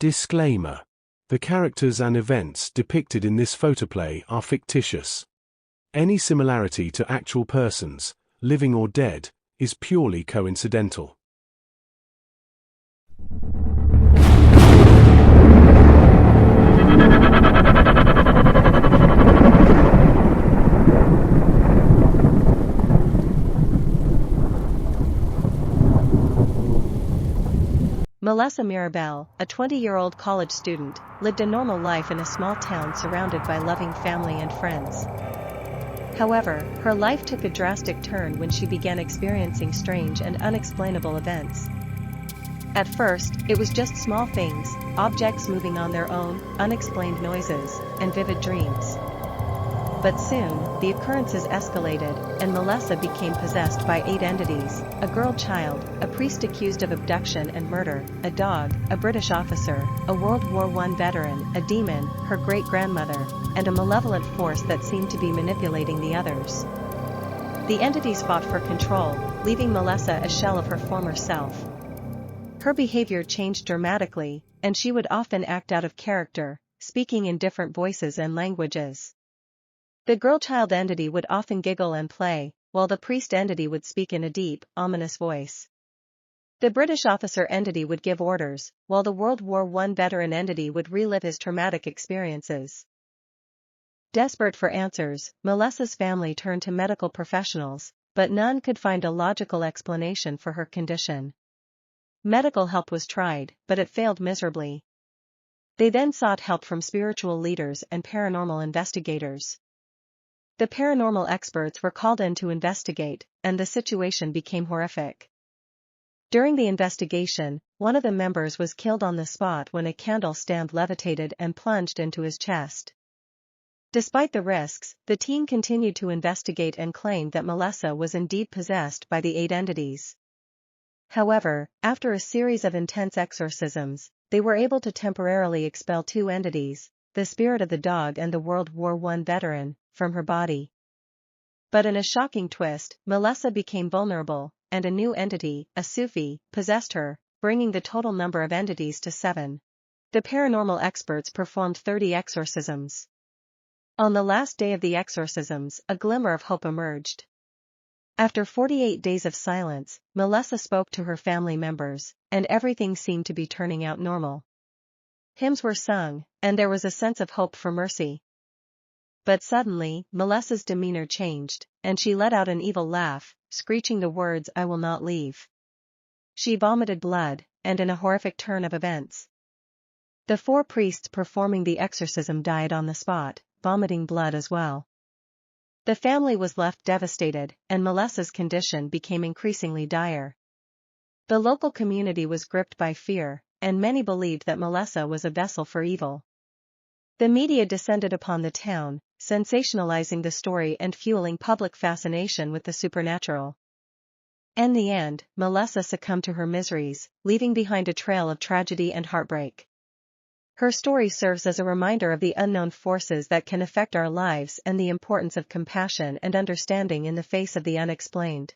Disclaimer. The characters and events depicted in this photoplay are fictitious. Any similarity to actual persons, living or dead, is purely coincidental. Milessa Mirabel, a 20-year-old college student, lived a normal life in a small town surrounded by loving family and friends. However, her life took a drastic turn when she began experiencing strange and unexplainable events. At first, it was just small things, objects moving on their own, unexplained noises, and vivid dreams. But soon, the occurrences escalated, and Milessa became possessed by 8 entities: a girl child, a priest accused of abduction and murder, a dog, a British officer, a World War I veteran, a demon, her great-grandmother, and a malevolent force that seemed to be manipulating the others. The entities fought for control, leaving Milessa a shell of her former self. Her behavior changed dramatically, and she would often act out of character, speaking in different voices and languages. The girl-child entity would often giggle and play, while the priest entity would speak in a deep, ominous voice. The British officer entity would give orders, while the World War I veteran entity would relive his traumatic experiences. Desperate for answers, Milessa's family turned to medical professionals, but none could find a logical explanation for her condition. Medical help was tried, but it failed miserably. They then sought help from spiritual leaders and paranormal investigators. The paranormal experts were called in to investigate, and the situation became horrific. During the investigation, one of the members was killed on the spot when a candle stand levitated and plunged into his chest. Despite the risks, the team continued to investigate and claimed that Milessa was indeed possessed by the 8 entities. However, after a series of intense exorcisms, they were able to temporarily expel 2 entities, the spirit of the dog and the World War I veteran, from her body. But in a shocking twist, Milessa became vulnerable, and a new entity, a Sufi, possessed her, bringing the total number of entities to 7. The paranormal experts performed 30 exorcisms. On the last day of the exorcisms, a glimmer of hope emerged. After 48 days of silence, Milessa spoke to her family members, and everything seemed to be turning out normal. Hymns were sung, and there was a sense of hope for mercy. But suddenly, Milessa's demeanor changed, and she let out an evil laugh, screeching the words, "I will not leave." She vomited blood, and in a horrific turn of events, the 4 priests performing the exorcism died on the spot, vomiting blood as well. The family was left devastated, and Milessa's condition became increasingly dire. The local community was gripped by fear, and many believed that Milessa was a vessel for evil. The media descended upon the town, sensationalizing the story and fueling public fascination with the supernatural. In the end, Milessa succumbed to her miseries, leaving behind a trail of tragedy and heartbreak. Her story serves as a reminder of the unknown forces that can affect our lives and the importance of compassion and understanding in the face of the unexplained.